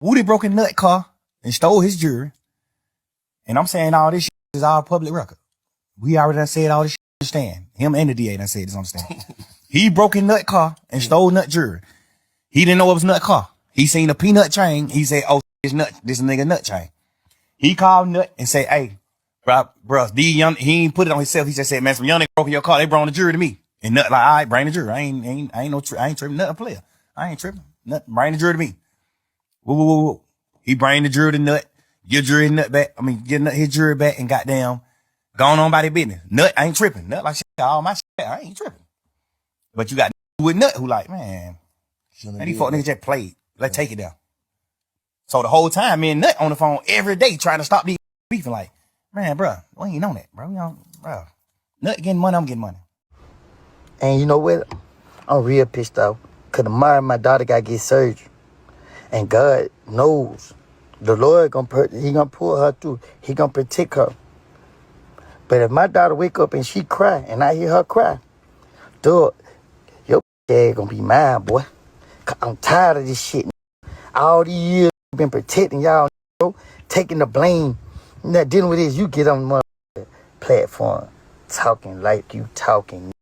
Woody broke a nut car and stole his jewelry. And I'm saying all this shit is all public record. We already done said all this shit on the stand. Him and the DA done said this on the stand. He broke a nut car and stole nut jewelry. He didn't know it was nut car. He seen a peanut chain. He said, oh, this nigga nut chain. He called Nut and said, hey, bro, he ain't put it on himself. He just said, man, some young nigga broke in your car. They brought the jury to me. And Nut like, all right, bring the jury. I ain't tripping. Nut a player. I ain't tripping. Nut, bring the jury to me. Whoa. He bring the jury to Nut. Get jury Nut back. Get Nut his jury back and goddamn gone on by their business. Nut ain't tripping. Nut like, shit, all my shit, I ain't tripping. But you got with Nut who like, man, these fuck niggas just played. Let's take it down. So the whole time, me and Nut on the phone every day trying to stop these beefing. Like, man, bro, we ain't on that, bro. Bro, Nut getting money, I'm getting money. And you know what? I'm real pissed off. Cause tomorrow my daughter gotta get surgery. And God knows the Lord he gonna pull her through. He gonna protect her. But if my daughter wake up and she cry and I hear her cry, dog, your dad gonna be mine, boy. Cause I'm tired of this shit. All these years I've been protecting y'all, taking the blame. Not dealing with this, you get on the platform talking like you talking.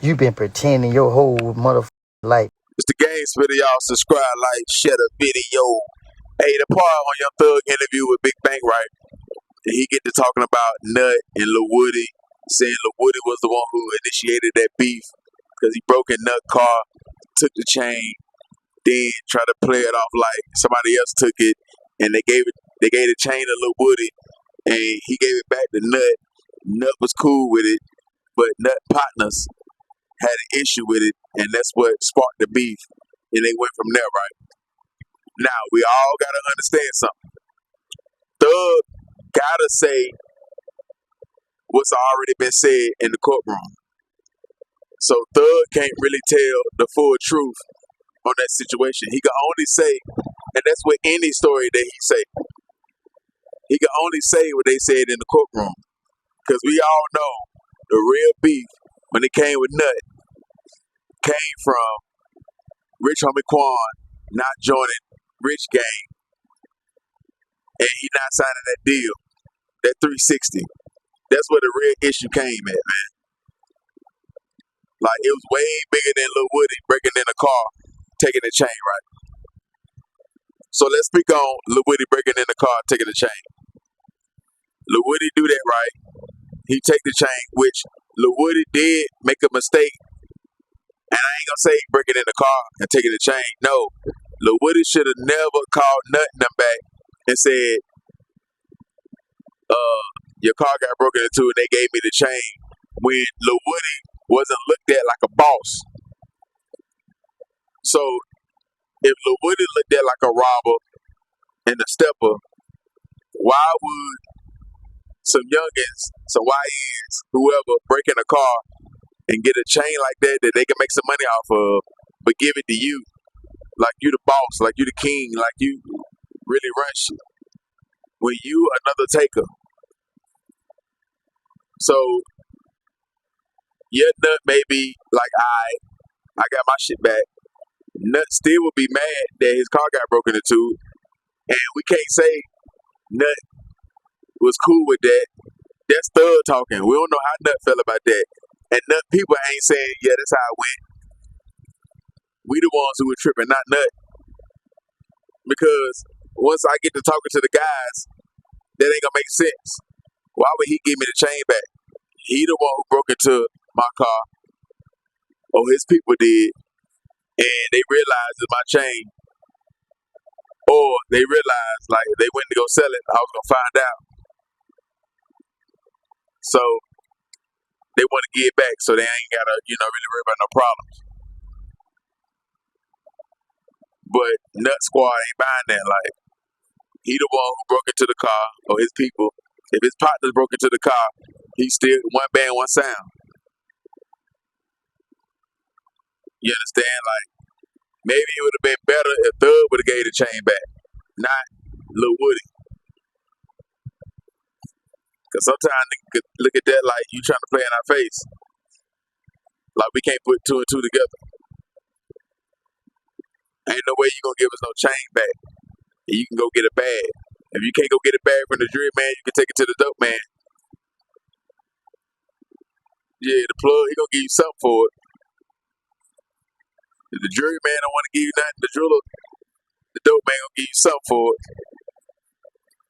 You been pretending your whole motherfucking life. It's the Gamespitta, y'all. Subscribe, like, share the video. Hey, the part on Young Thug interview with Big Bank, right? And he get to talking about Nut and Lil Woody, saying Lil Woody was the one who initiated that beef because he broke a Nut car, took the chain, then tried to play it off like somebody else took it, and they gave the chain to Lil Woody, and he gave it back to Nut. Nut was cool with it, but Nut partners had an issue with it, and that's what sparked the beef, and they went from there, right? Now, we all gotta understand something. Thug gotta say what's already been said in the courtroom. So Thug can't really tell the full truth on that situation. He can only say, and that's with any story that he say, he can only say what they said in the courtroom. Because we all know the real beef, when it came with Nut, came from Rich Homie Quan not joining Rich Gang, and he not signing that deal, that 360. That's where the real issue came at, man. Like, it was way bigger than Lil Woody breaking in a car, taking the chain, right? So let's speak on Lil Woody breaking in the car, taking the chain. Lil Woody do that, right? He take the chain, which Lil Woody did make a mistake. And I ain't gonna say breaking in the car and taking the chain. No, Lil Woody should have never called nothing them back and said, your car got broken into and they gave me the chain, when Lil Woody wasn't looked at like a boss. So if Lil Woody looked at like a robber and a stepper, why would some youngins, some YNs, whoever, break in a car and get a chain like that they can make some money off of, but give it to you like you the boss, like you the king, like you really run shit, when you another taker? So yeah, Nut may be like, I got my shit back. Nut still would be mad that his car got broken into, and we can't say Nut was cool with that. That's Thug talking. We don't know how Nut felt about that. And Nut people ain't saying, yeah, that's how it went. We the ones who were tripping, not Nut. Because once I get to talking to the guys, that ain't gonna make sense. Why would he give me the chain back? He the one who broke into my car, or his people did, and they realized it's my chain. Or they realized, like, if they went to go sell it, I was gonna find out. So they want to give it back, so they ain't gotta, really worry about no problems. But Nut Squad ain't buying that. Like, he the one who broke into the car, or his people. If his partners broke into the car, he still one band, one sound. You understand? Like, maybe it would have been better if Thug would have gave the chain back, not Lil Woody. Because sometimes niggas could look at that like you trying to play in our face. Like, we can't put two and two together. Ain't no way you gonna give us no chain back. and you can go get a bag. If you can't go get a bag from the jury man, you can take it to the dope man. Yeah, the plug, he gonna give you something for it. If the jury man don't want to give you nothing, the driller, the dope man gonna give you something for it.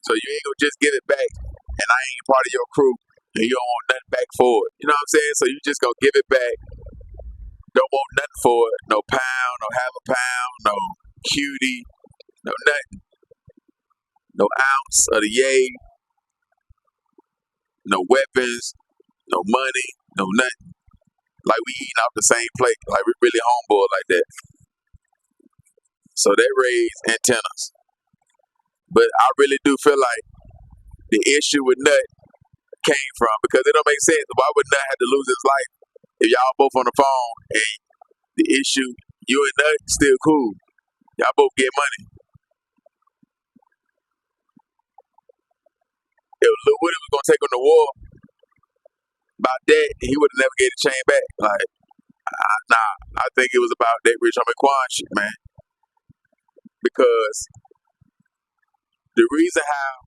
So you ain't gonna just give it back, and I ain't part of your crew, and you don't want nothing back for it. You know what I'm saying? So you just gonna give it back. Don't want nothing for it. No pound, no half a pound, no cutie, no nothing. No ounce of the yay, no weapons, no money, no nothing. Like we eating off the same plate. Like we really homeboy like that. So that raised antennas. But I really do feel like the issue with Nut came from, because it don't make sense. Why would Nut have to lose his life if y'all both on the phone and the issue, you and Nut still cool? Y'all both get money. If Lil Woody was gonna take him to war about that, he would have never gave the chain back. Like, I think it was about that Rich Homie Quan shit, man. Because the reason how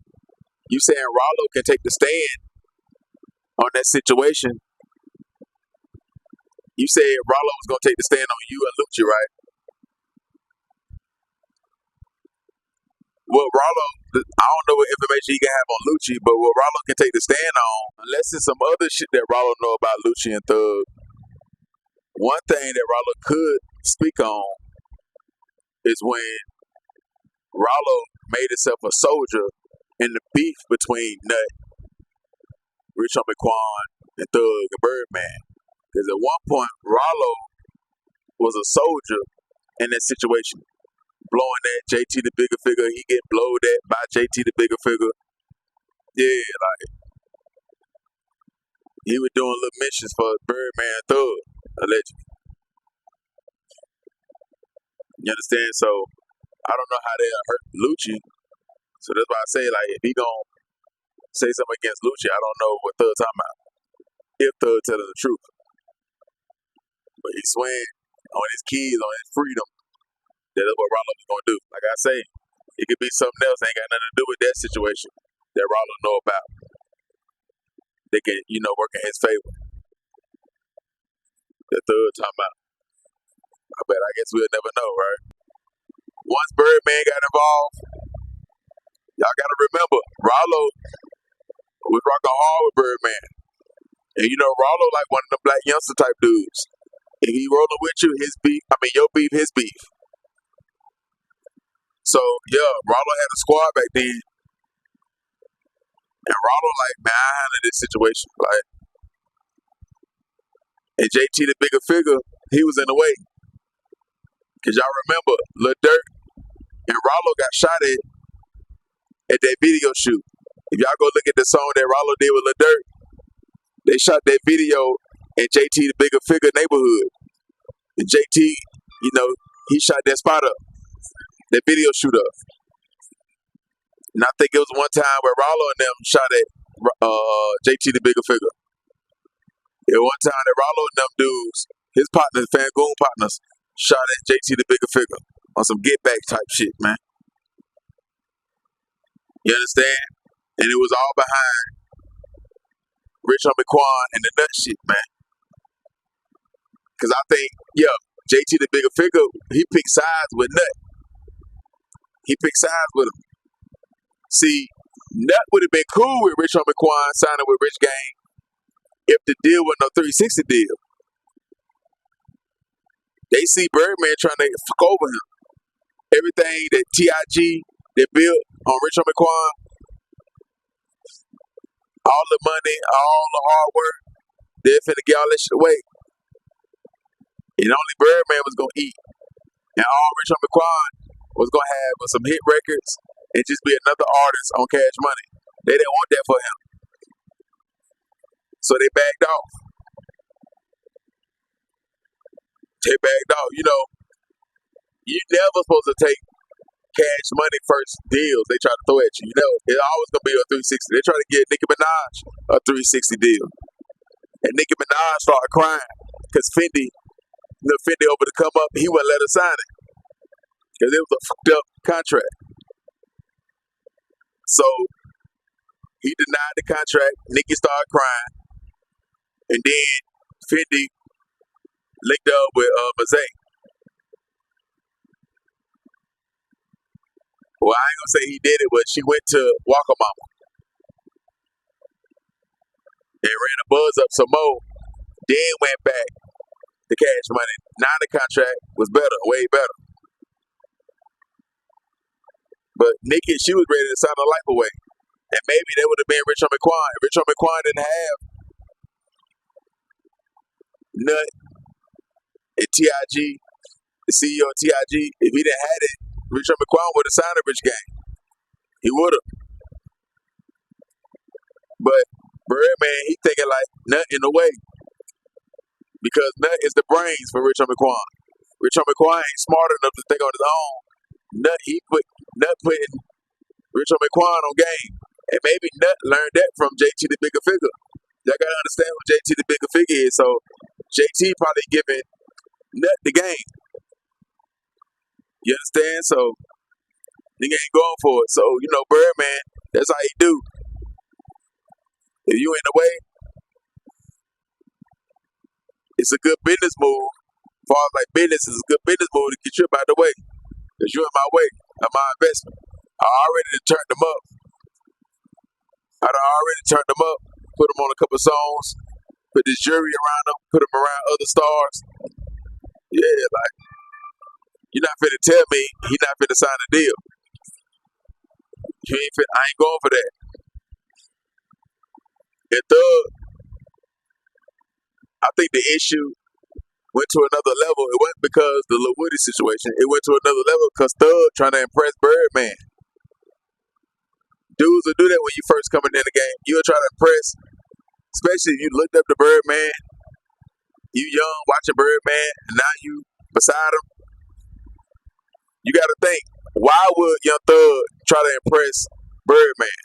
you saying Rollo can take the stand on that situation, you said Rollo was gonna take the stand on you and Lucci, right? Well, Rollo, I don't know what information he can have on Lucci, but what Rollo can take the stand on, unless it's some other shit that Rollo know about Lucci and Thug, one thing that Rollo could speak on is when Rollo made himself a soldier in the beef between Nut, Rich Homie Quan, and Thug and Birdman. Because at one point, Rollo was a soldier in that situation. Blowing that JT the bigger figure, he get blowed at by JT the bigger figure. Yeah, like, he was doing little missions for Birdman and Thug, allegedly. You understand? So, I don't know how they'll hurt Lucci. So that's why I say, like, if he gonna say something against Lucci, I don't know what Thug talking about. If Thug telling the truth. But he swearing on his kids, on his freedom, that's what Rollo was gonna do. Like I say, it could be something else, ain't got nothing to do with that situation that Rollo know about. They can, work in his favor. The Thug talking about. I guess we'll never know, right? Once Birdman got involved, y'all gotta remember, Rollo was rocking hard with Birdman. And Rollo like one of the black youngster type dudes. If he rolling with you, your beef, his beef. So yeah, Rollo had a squad back then. And Rollo like, man, I handle this situation. Like, and JT the bigger figure, he was in the way. Cause y'all remember, Lil Durk and Rollo got shot at that video shoot. If y'all go look at the song that Rollo did with Lil Durk, they shot that video in JT the bigger figure neighborhood. And JT, he shot that spot up, that video shoot up. And I think it was one time where Rollo and them shot at JT the bigger figure. It was one time that Rollo and them dudes, his partners, Fangoon partners, shot at JT the bigger figure on some get back type shit, man. You understand? And it was all behind Rich Homie Quan and the nut shit, man. Cause I think, JT the bigger figure, he picked sides with Nut. He picked sides with him. See, Nut would have been cool with Rich Homie Quan signing with Rich Gang if the deal was no 360 deal. They see Birdman trying to fuck over him. Everything that TIG that built on Rich Homie Quan, all the money, all the hard work, they're finna get all that shit away. And only Birdman was gonna eat. And all Rich Homie Quan was gonna have was some hit records and just be another artist on Cash Money. They didn't want that for him. So they backed off. You never supposed to take Cash Money first deals they try to throw at you. It's always gonna be a 360. They try to get Nicki Minaj a 360 deal. And Nicki Minaj started crying because Fendi over to come up, he wouldn't let her sign it. Because it was a fucked up contract. So he denied the contract. Nicki started crying, and then Fendi linked up with Mazay. Well, I ain't gonna say he did it, but she went to Walker Mama and ran the buzz up some more. Then went back to Cash Money. Now the contract was better, way better. But Nicki, she was ready to sign her life away. And maybe that would have been Rich Homie Quan. If Rich Homie Quan didn't have Nut and T.I.G., the CEO of T.I.G., if he didn't have it, Rich Homie Quan would have signed a Rich Gang. He would have. But Birdman, he thinking like Nut in the way. Because Nut is the brains for Rich Homie Quan. Rich Homie Quan ain't smart enough to think on his own. Nut putting Rich Homie Quan on game. And maybe Nut learned that from JT the Bigger Figure. Y'all gotta understand who JT the Bigger Figure is. So JT probably giving Nut the game. You understand? So nigga ain't going for it. So, Birdman, that's how he do. If you in the way, it's a good business move. As far as like business, it's a good business move to get you out the way. Because you in my way of my investment. I already turned them up. Put them on a couple songs, put this jury around them, put them around other stars. Yeah, like, you're not finna tell me he not finna sign a deal. I ain't going for that. And Thug, I think the issue went to another level. It wasn't because the Lil Woody situation. It went to another level because Thug trying to impress Birdman. Dudes will do that when you first coming in the game. You'll try to impress, especially if you looked up to Birdman. You young, watching Birdman, and now you beside him. You got to think, why would Young Thug try to impress Birdman?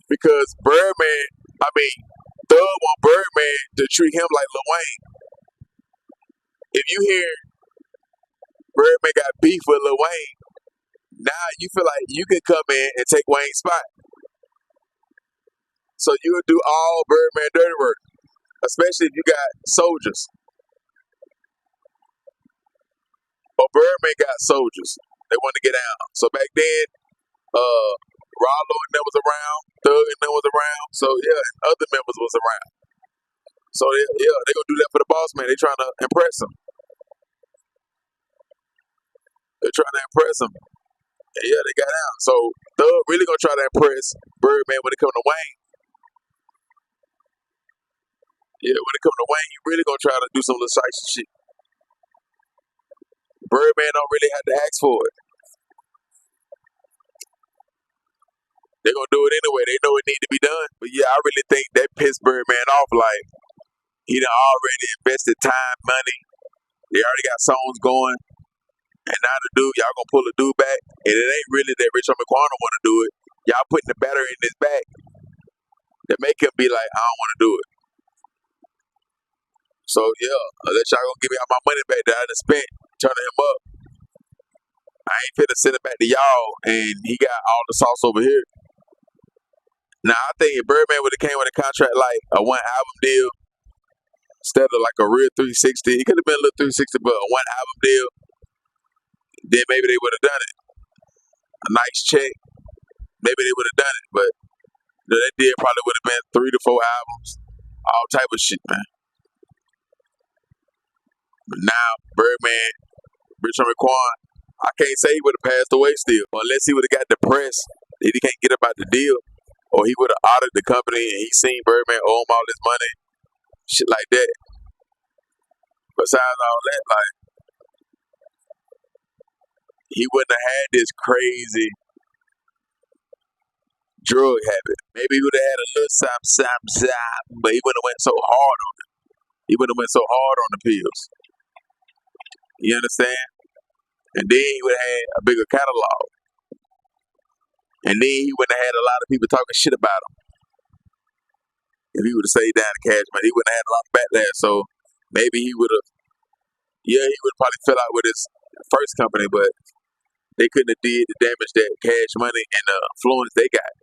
Because Thug want Birdman to treat him like Lil Wayne. If you hear Birdman got beef with Lil Wayne, now you feel like you can come in and take Wayne's spot. So you would do all Birdman dirty work, especially if you got soldiers. Or Birdman got soldiers. They want to get out. So back then, Rollo and them was around, Thug and them was around. So yeah, and other members was around. So yeah, they gonna do that for the boss man. They trying to impress him. They're trying to impress him. And yeah, they got out. So Thug really gonna try to impress Birdman when it come to Wayne. Yeah, when it come to Wayne, you really gonna try to do some little shiesty shit. Birdman don't really have to ask for it. They gonna do it anyway. They know it need to be done. But yeah, I really think that pissed Birdman off. Like, he done already invested time, money. They already got songs going. And now the dude, y'all gonna pull the dude back. And it ain't really that Rich Homie Quan don't want to do it. Y'all putting the battery in his back that make him be like, I don't want to do it. So yeah, unless y'all gonna give me all my money back that I done spent turning him up, I ain't finna send it back to y'all and he got all the sauce over here. Now I think if Birdman would have came with a contract like a one album deal instead of like a real 360, it could have been a little 360, but a one album deal, then maybe they would have done it. A nice check, maybe they would have done it. But that deal probably would have been 3 to 4 albums, all type of shit, man. But now Birdman, Rich Homie Quan, I can't say he would have passed away still, unless he would have got depressed that he can't get up out the deal, or he would have audited the company and he seen Birdman owe him all this money, shit like that. Besides all that, like, he wouldn't have had this crazy drug habit. Maybe he would have had a little something, but he wouldn't have went so hard on it. He wouldn't have went so hard on the pills. You understand? And then he would have had a bigger catalog. And then he wouldn't have had a lot of people talking shit about him. If he would have stayed down in Cash Money, he wouldn't have had a lot of backlash. So maybe he would have, he would have probably fell out with his first company, but they couldn't have did the damage that Cash Money and the influence they got.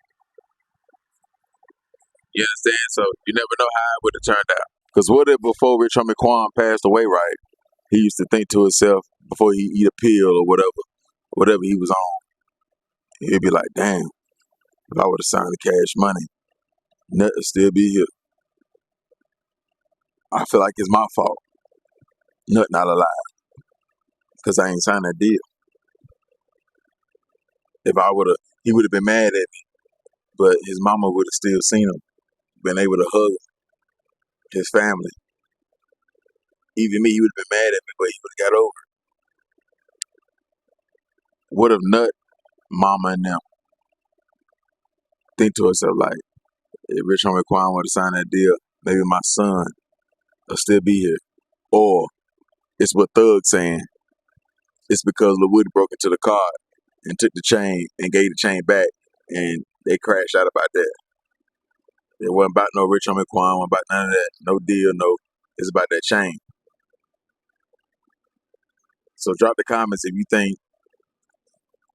You understand? So you never know how it would have turned out. Because what if before Rich Homie Quan passed away, right, he used to think to himself before he eat a pill or whatever he was on, he'd be like, damn, if I would have signed the Cash Money, Nut would still be here. I feel like it's my fault. Nut not alive. Because I ain't signed that deal. If I would have, he would have been mad at me. But his mama would have still seen him, been able to hug his family. Even me, he would have been mad at me, but he would have got over it. What if Nut, mama, and them think to herself like, if Rich Homie Quan would have signed that deal, maybe my son will still be here. Or it's what Thug's saying. It's because Lil Woody broke into the car and took the chain and gave the chain back, and they crashed out about that. It wasn't about no Rich Homie Quan, wasn't about none of that. No deal, no. It's about that chain. So drop the comments if you think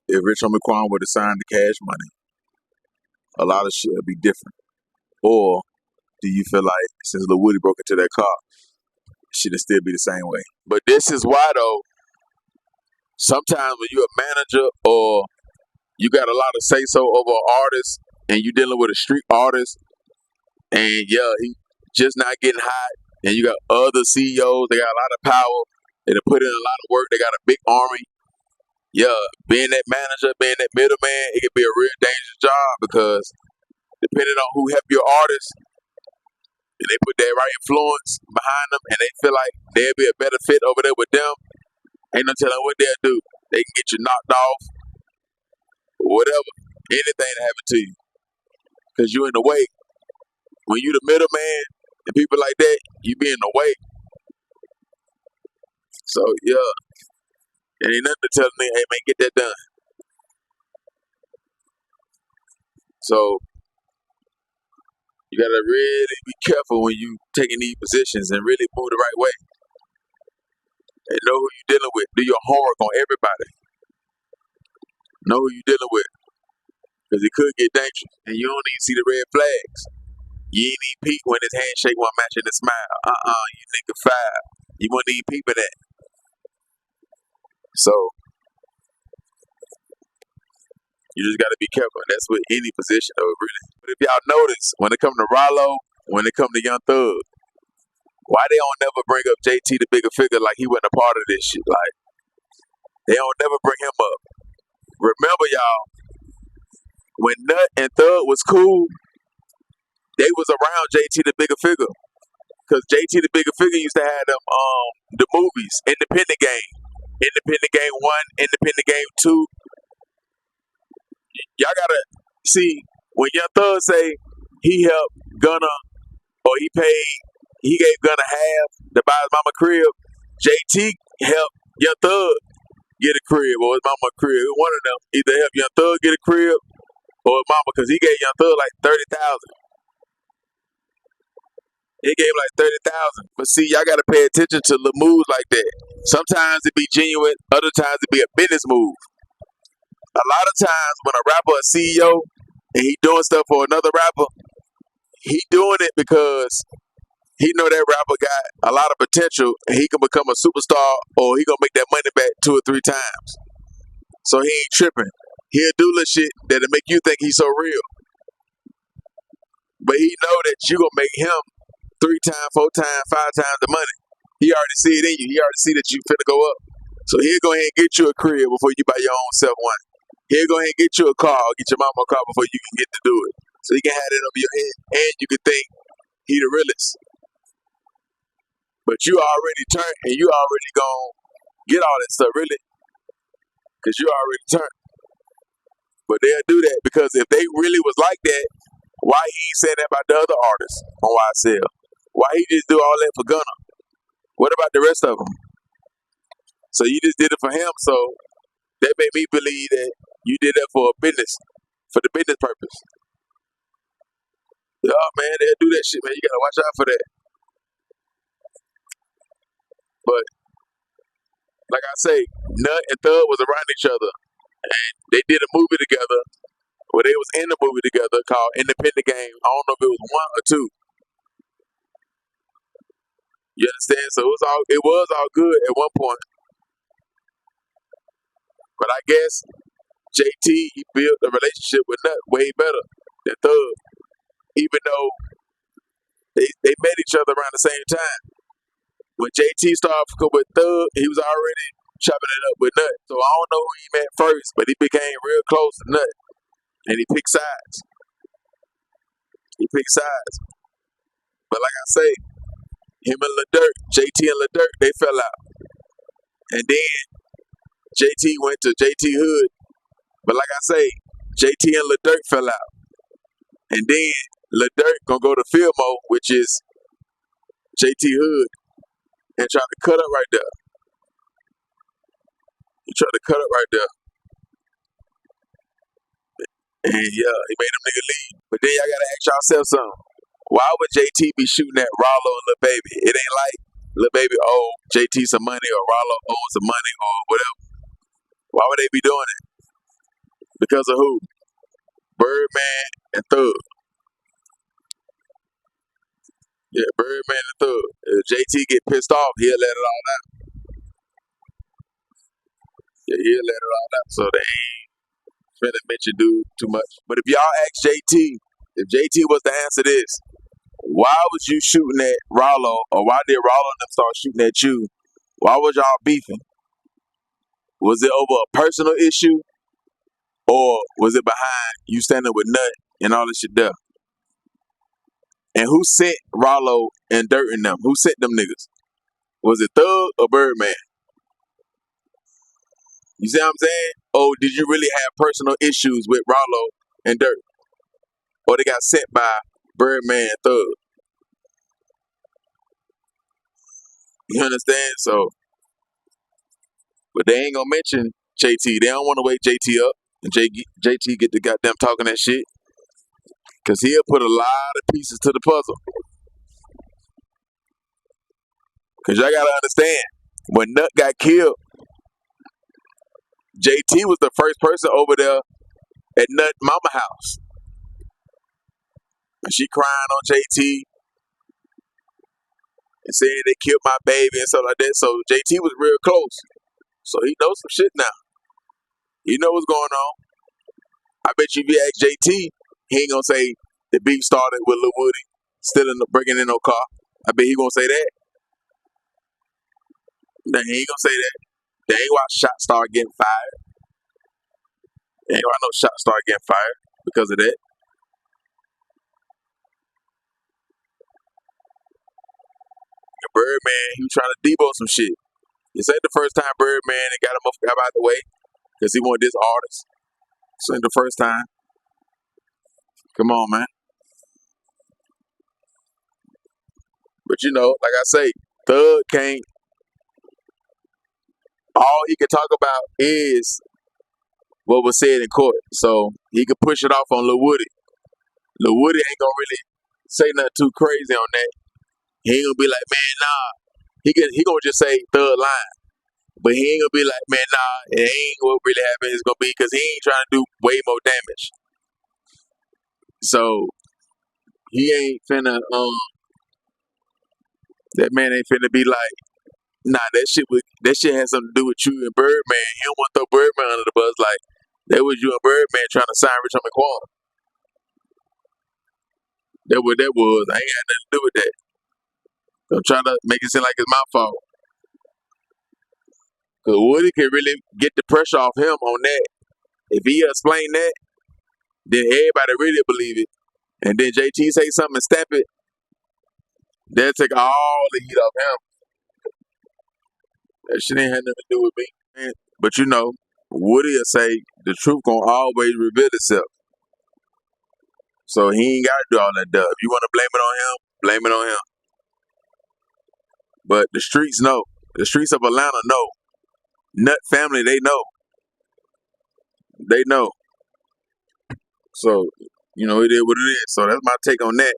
if Rich Homie Quan would have signed the Cash Money, a lot of shit would be different. Or do you feel like since Lil Woody broke into that car, shit'll still be the same way? But this is why though, sometimes when you're a manager or you got a lot of say-so over an artist and you dealing with a street artist and yeah, he just not getting hot and you got other CEOs, they got a lot of power, they done put in a lot of work, they got a big army. Yeah, being that manager, being that middleman, it can be a real dangerous job because depending on who help your artist, and they put that right influence behind them and they feel like they'll be a better fit over there with them, ain't no telling what they'll do. They can get you knocked off, whatever, anything to happen to you. Because you in the way. When you the middleman and people like that, you be in the way. So, yeah, there ain't nothing to tell me, hey, man, get that done. So, you got to really be careful when you taking these positions and really move the right way. And know who you dealing with. Do your homework on everybody. Know who you dealing with. Because it could get dangerous. And you don't even see the red flags. You ain't even peep when his handshake wasn't matching the smile. You nigga foul. You wouldn't even peep at that. So, you just got to be careful. That's with any position, though, really. But if y'all notice, when it come to Rollo, when it come to Young Thug, why they don't never bring up JT the bigger figure like he wasn't a part of this shit? Like, they don't never bring him up. Remember, y'all, when Nut and Thug was cool, they was around JT the bigger figure. Because JT the bigger figure used to have them the movies, Independent Game. Independent Game 1, Independent Game 2. Y'all gotta see, when Young Thug say he helped Gunna, or he gave Gunna half to buy his mama crib, JT helped Young Thug get a crib or his mama a crib. One of them either help Young Thug get a crib or his mama, because he gave Young Thug like 30,000. He gave like 30,000. But see, y'all gotta pay attention to the moves like that. Sometimes it be genuine, other times it be a business move. A lot of times when a rapper a CEO and he doing stuff for another rapper, he doing it because he know that rapper got a lot of potential and he can become a superstar or he gonna make that money back 2 or 3 times. So he ain't tripping. He'll do little shit that'll make you think he's so real. But he know that you gonna make him 3 times, 4 times, 5 times the money. He already see it in you. He already see that you finna go up. So he'll go ahead and get you a crib before you buy your own self one. He'll go ahead and get you a car, or get your mama a car before you can get to do it. So he can have that over your head, and you can think he the realest. But you already turned, and you already gonna get all that stuff, really, because you already turned. But they'll do that because if they really was like that, why he ain't saying that about the other artists on YSL? Why he just do all that for Gunna? What about the rest of them? So you just did it for him, so that made me believe that you did that for the business purpose. Yeah, man, they'll do that shit, man. You gotta watch out for that. But like I say, Nut and Thug was around each other. They did a movie together. Well, they was in the movie together called Independent Game. I don't know if it was one or two. You understand? So it was all good at one point. But I guess JT, he built a relationship with Nut way better than Thug. Even though they met each other around the same time. When JT started fucking with Thug, he was already chopping it up with Nut. So I don't know who he met first, but he became real close to Nut. And he picked sides. But like I say, him and Lil Durk, JT and Lil Durk, they fell out. And then JT went to JT Hood. But like I say, JT and Lil Durk fell out. And then Lil Durk gonna go to Fillmore, which is JT Hood, and try to cut up right there. He tried to cut up right there. And yeah, he made them nigga leave. But then y'all gotta ask yourself something. Why would JT be shooting at Rollo and Lil Baby? It ain't like Lil Baby owe JT some money or Rollo owes some money or whatever. Why would they be doing it? Because of who? Birdman and Thug. Yeah, Birdman and Thug. If JT get pissed off, he'll let it all out. Yeah, he'll let it all out. So they ain't finna mention dude too much. But if y'all ask JT, if JT was to answer this, why was you shooting at Rollo, or why did Rollo and them start shooting at you? Why was y'all beefing? Was it over a personal issue, or was it behind you standing with Nut and all this shit there? And who sent Rollo and Dirt and them? Who sent them niggas? Was it Thug or Birdman? You see what I'm saying? Or did you really have personal issues with Rollo and Dirt? Or they got sent by Birdman and Thug? You understand? So, but they ain't gonna mention JT. They don't want to wake JT up and JT get the goddamn talking that shit. Cause he'll put a lot of pieces to the puzzle. Cause y'all gotta understand, when Nut got killed, JT was the first person over there at Nut Mama house. And she crying on JT and saying they killed my baby and stuff like that. So JT was real close. So he knows some shit now. He know what's going on. I bet you if you ask JT, he ain't gonna say the beef started with Lil Woody stealing breaking in no car. I bet he gonna say that. Nah, he ain't gonna say that. They ain't why shots start getting fired. They ain't why no shots start getting fired because of that. And Birdman, he was trying to debo some shit. This ain't the first time Birdman and got him out the way because he wanted this artist. This ain't the first time. Come on, man. But you know, like I say, Thug can't. All he can talk about is what was said in court. So he could push it off on Lil Woody. Lil Woody ain't gonna really say nothing too crazy on that. He ain't gonna be like, man, nah. He gonna just say Thug lying. But he ain't gonna be like, man, nah, it ain't what really happened. It's gonna be because he ain't trying to do way more damage. So he ain't finna that man ain't finna be like, nah, that shit has something to do with you and Birdman. He don't want to throw Birdman under the bus like that was you and Birdman trying to sign Rich Homie Quan. That what that was. I ain't got nothing to do with that. I'm trying to make it seem like it's my fault. Cause Woody can really get the pressure off him on that. If he explain that, then everybody really believe it. And then JT say something and stamp it, they'll take all the heat off him. That shit ain't had nothing to do with me. But you know, Woody will say the truth gonna always reveal itself. So he ain't gotta do all that stuff. If you wanna blame it on him, blame it on him. But the streets know. The streets of Atlanta know. Nut family, they know. They know. So, you know, it is what it is. So that's my take on that.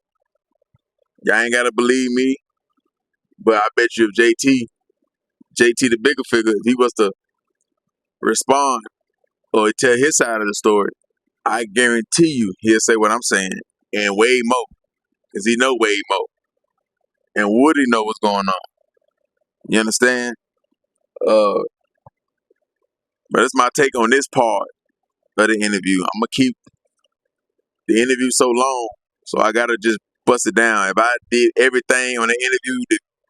Y'all ain't gotta believe me. But I bet you if JT the bigger figure, if he was to respond or tell his side of the story, I guarantee you he'll say what I'm saying and way more, because he know way more. And Woody know what's going on. You understand? But that's my take on this part of the interview. I'm gonna keep the interview so long, so I gotta just bust it down. If I did everything on the interview,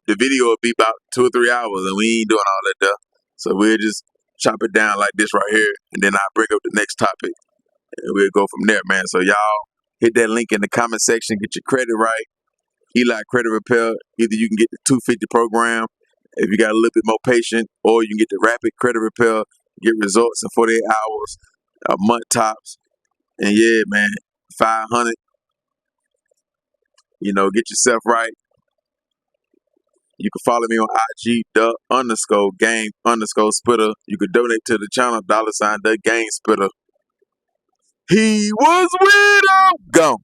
the video would be about 2 or 3 hours, and we ain't doing all that stuff. So we'll just chop it down like this right here, and then I bring up the next topic, and we'll go from there, man. So y'all hit that link in the comment section, get your credit right. Eli Credit Repair. Either you can get the 250 program if you got a little bit more patient, or you can get the rapid credit repair, get results in 48 hours, a month tops. And yeah, man, 500. Get yourself right. You can follow me on IG, the_game_spitter. You can donate to the channel, $the game spitter. He was with him. Gone.